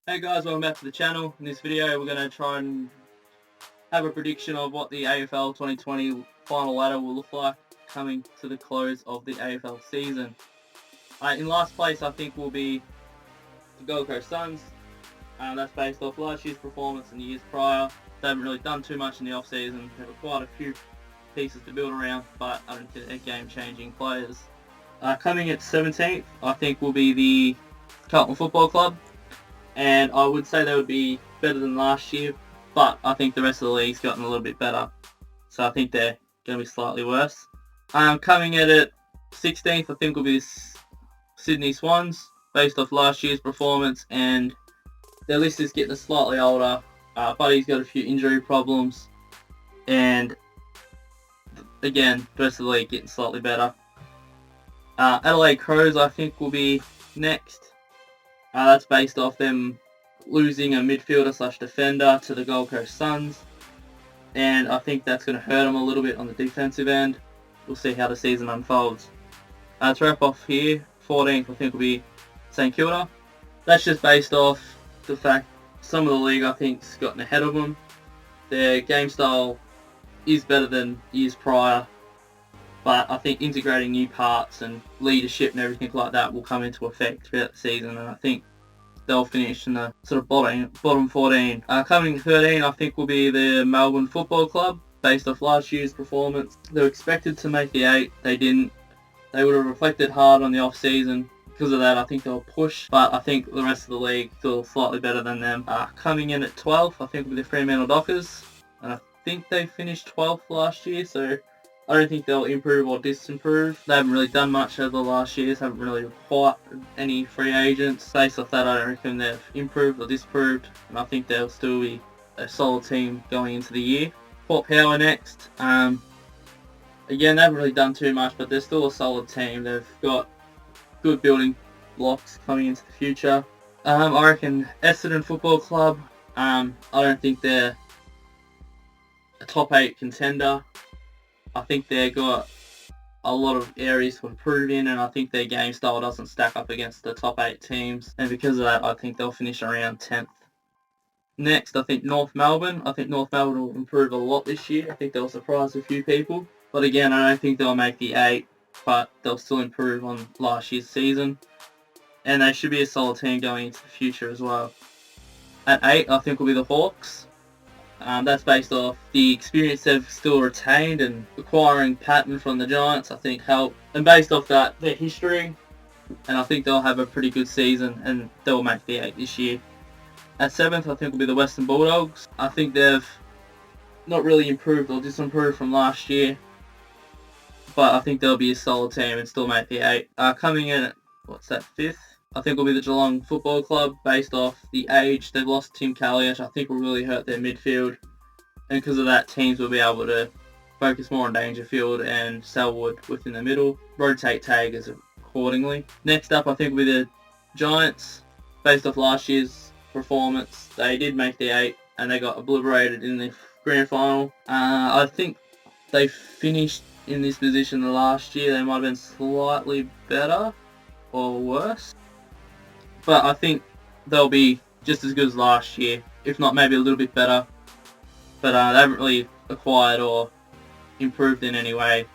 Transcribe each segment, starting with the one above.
Hey guys, welcome back to the channel. In this video we're going to try and have a prediction of what the AFL 2020 final ladder will look like coming to the close of the AFL season. In last place I think will be the Gold Coast Suns. That's based off last year's performance and the years prior. They haven't really done too much in the off-season. There were quite a few pieces to build around, but I don't think they're game-changing players. Coming at 17th I think will be the Carlton Football Club. And I would say they would be better than last year, but I think the rest of the league's gotten a little bit better, so I think they're going to be slightly worse. Coming in at 16th, I think will be the Sydney Swans, based off last year's performance, and their list is getting slightly older. Buddy's got a few injury problems, and again, the rest of the league getting slightly better. Adelaide Crows, I think, will be next. That's based off them losing a midfielder / defender to the Gold Coast Suns, and I think that's going to hurt them a little bit on the defensive end. We'll see how the season unfolds. To wrap off here, 14th I think will be St Kilda. That's just based off the fact some of the league I think's gotten ahead of them. Their game style is better than years prior, but I think integrating new parts and leadership and everything like that will come into effect throughout the season, and I think they'll finish in the sort of bottom 14. Coming 13, I think, will be the Melbourne Football Club, based off last year's performance. They were expected to make the 8, they didn't. They would have reflected hard on the off-season. Because of that, I think they'll push, but I think the rest of the league still slightly better than them. Coming in at 12th, I think, will be the Fremantle Dockers, and I think they finished 12th last year, so I don't think they'll improve or disimprove. They haven't really done much over the last years, haven't really acquired any free agents. Based off that, I don't reckon they've improved or disproved, and I think they'll still be a solid team going into the year. Port Power next. Again, they haven't really done too much, but they're still a solid team. They've got good building blocks coming into the future. I reckon Essendon Football Club, I don't think they're a top 8 contender. I think they've got a lot of areas to improve in, and I think their game style doesn't stack up against the top 8 teams, and because of that I think they'll finish around 10th. Next, I think North Melbourne. I think North Melbourne will improve a lot this year. I think they'll surprise a few people, but again, I don't think they'll make the 8, but they'll still improve on last year's season, and they should be a solid team going into the future as well. At 8, I think will be the Hawks. That's based off the experience they've still retained, and acquiring Patton from the Giants I think helped, and based off that, their history, and I think they'll have a pretty good season and they'll make the 8 this year. At 7th I think will be the Western Bulldogs. I think they've not really improved or disimproved from last year, but I think they'll be a solid team and still make the 8. Coming in at, 5th? I think will be the Geelong Football Club, based off the age. They've lost Tim Kelly, which I think will really hurt their midfield, and because of that, teams will be able to focus more on Dangerfield and Selwood within the middle, rotate taggers accordingly. Next up I think will be the Giants, based off last year's performance. They did make the 8 and they got obliterated in the grand final. I think they finished in this position the last year. They might have been slightly better or worse, but I think they'll be just as good as last year, if not maybe a little bit better. But they haven't really acquired or improved in any way.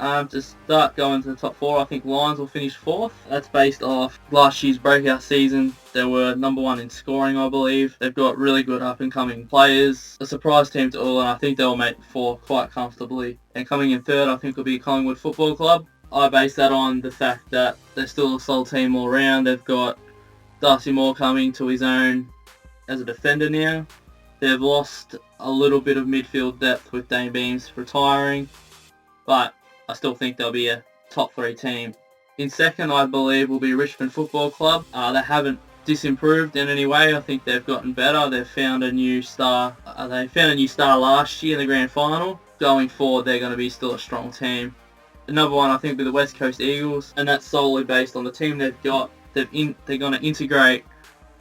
To start going to the top 4, I think Lions will finish 4th. That's based off last year's breakout season. They were number 1 in scoring, I believe. They've got really good up-and-coming players. A surprise team to all, and I think they'll make 4 quite comfortably. And coming in 3rd, I think will be Collingwood Football Club. I base that on the fact that they're still a solid team all round. They've got Darcy Moore coming to his own as a defender now. They've lost a little bit of midfield depth with Dane Beams retiring, but I still think they'll be a top 3 team. In 2nd, I believe, will be Richmond Football Club. They haven't disimproved in any way. I think they've gotten better. They've found a new star. They found a new star last year in the grand final. Going forward, they're going to be still a strong team. Another one I think will be the West Coast Eagles, and that's solely based on the team they've got. They're going to integrate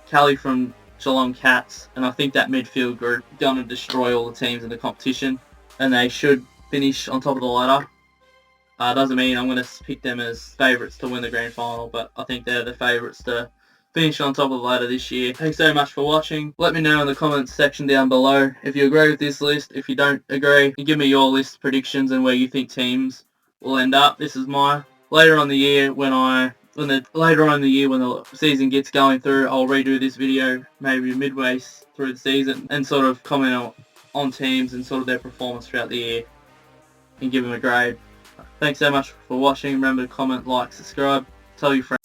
Kelly from Geelong Cats, and I think that midfield group is going to destroy all the teams in the competition, and they should finish on top of the ladder. Doesn't mean I'm going to pick them as favourites to win the grand final, but I think they're the favourites to finish on top of the ladder this year. Thanks so much for watching. Let me know in the comments section down below if you agree with this list. If you don't agree, you give me your list predictions and where you think teams will end up. This is my later on in the year when the season gets going through. I'll redo this video maybe midway through the season and sort of comment on teams and sort of their performance throughout the year and give them a grade. Thanks so much for watching. Remember to comment, like, subscribe, tell your friends.